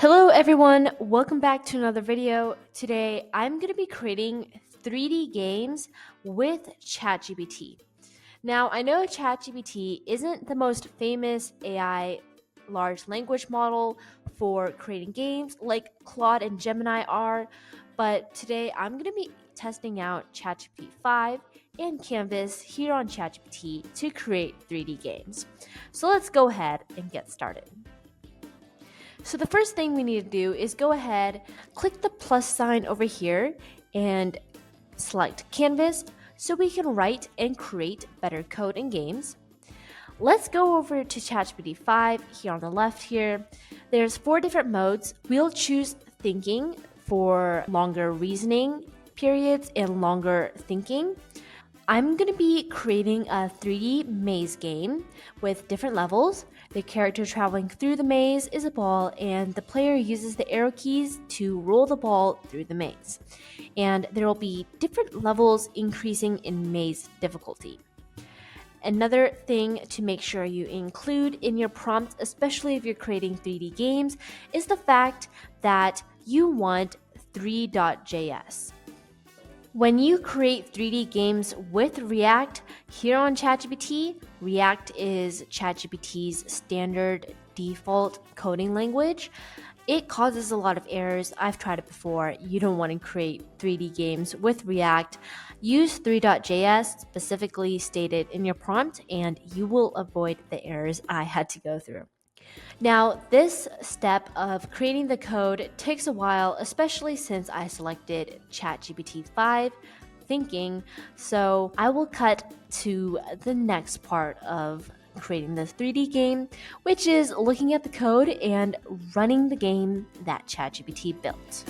Hello everyone, welcome back to another video. Today I'm going to be creating 3D games with ChatGPT. Now I know ChatGPT isn't the most famous AI large language model for creating games like Claude and Gemini are, but today I'm going to be testing out ChatGPT 5 and Canvas here on ChatGPT to create 3D games. So let's go ahead and get started. So the first thing we need to do is go ahead, click the plus sign over here and select Canvas so we can write and create better code in games. Let's go over to ChatGPT 5 here on the left here. There's 4 different modes. We'll choose thinking for longer reasoning periods and longer thinking. I'm going to be creating a 3D maze game with different levels. The character traveling through the maze is a ball, and the player uses the arrow keys to roll the ball through the maze. And there will be different levels increasing in maze difficulty. Another thing to make sure you include in your prompt, especially if you're creating 3D games, is the fact that you want 3.js. When you create 3D games with React here on ChatGPT, React is ChatGPT's standard default coding language. It causes a lot of errors. I've tried it before. You don't want to create 3D games with React. Use 3.js specifically stated in your prompt, and you will avoid the errors I had to go through. Now, this step of creating the code takes a while, especially since I selected ChatGPT 5 thinking, so I will cut to the next part of creating this 3D game, which is looking at the code and running the game that ChatGPT built.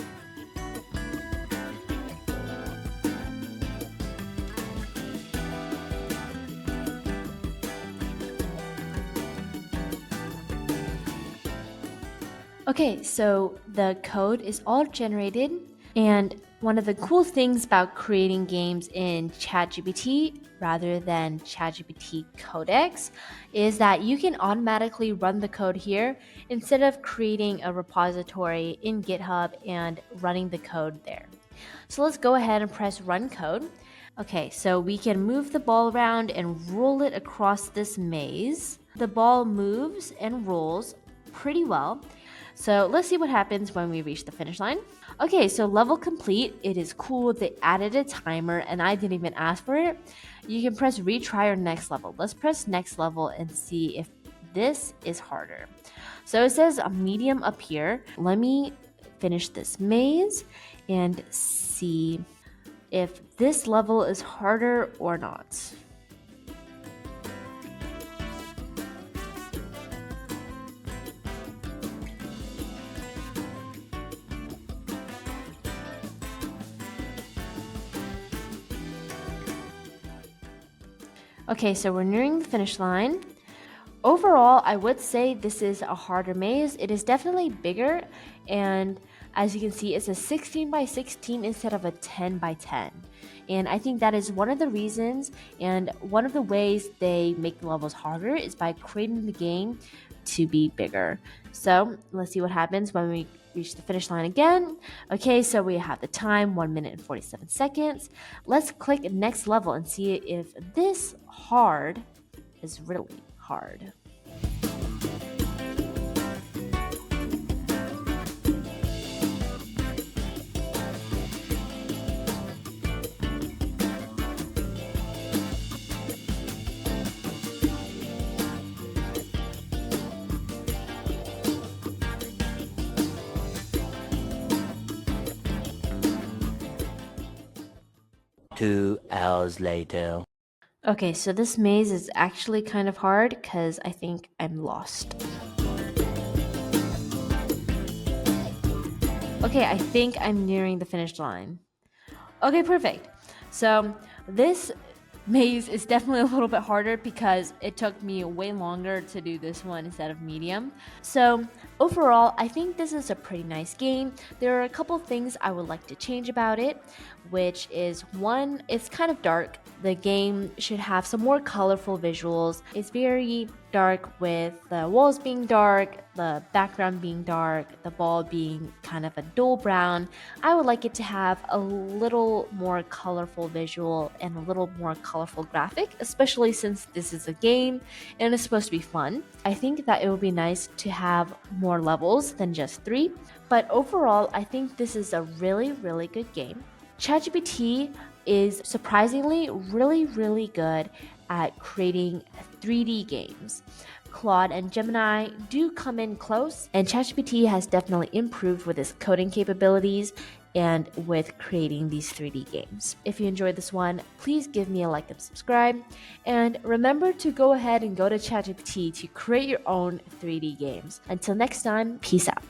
Okay, so the code is all generated, and one of the cool things about creating games in ChatGPT rather than ChatGPT Codex is that you can automatically run the code here instead of creating a repository in GitHub and running the code there. So let's go ahead and press run code. Okay, so we can move the ball around and roll it across this maze. The ball moves and rolls pretty well. So let's see what happens when we reach the finish line. Okay, so level complete. It is cool. They added a timer and I didn't even ask for it. You can press retry or next level. Let's press next level and see if this is harder. So it says a medium up here. Let me finish this maze and see if this level is harder or not. Okay, so we're nearing the finish line. Overall, I would say this is a harder maze. It is definitely bigger, and as you can see, it's a 16 by 16 instead of a 10 by 10. And I think that is one of the reasons and one of the ways they make the levels harder is by creating the game to be bigger. So let's see what happens when we reach the finish line again. Okay, so we have the time, 1 minute and 47 seconds. Let's click next level and see if this hard is really hard. Two hours later. Okay, so this maze is actually kind of hard because I think I'm lost. Okay, I think I'm nearing the finish line. Okay, perfect. So this maze is definitely a little bit harder because it took me way longer to do this one instead of medium. So Overall, I think this is a pretty nice game. There are a couple things I would like to change about it, which is one, it's kind of dark. The game should have some more colorful visuals. It's very dark with the walls being dark, the background being dark, the ball being kind of a dull brown. I would like it to have a little more colorful visual and a little more colorful graphic, especially since this is a game and it's supposed to be fun. I think that it would be nice to have more levels than just 3, but overall, I think this is a really, really good game. ChatGPT is surprisingly really good at creating 3D games. Claude and Gemini do come in close, and ChatGPT has definitely improved with its coding capabilities and with creating these 3D games. If you enjoyed this one, please give me a like and subscribe. And remember to go ahead and go to ChatGPT to create your own 3D games. Until next time, peace out.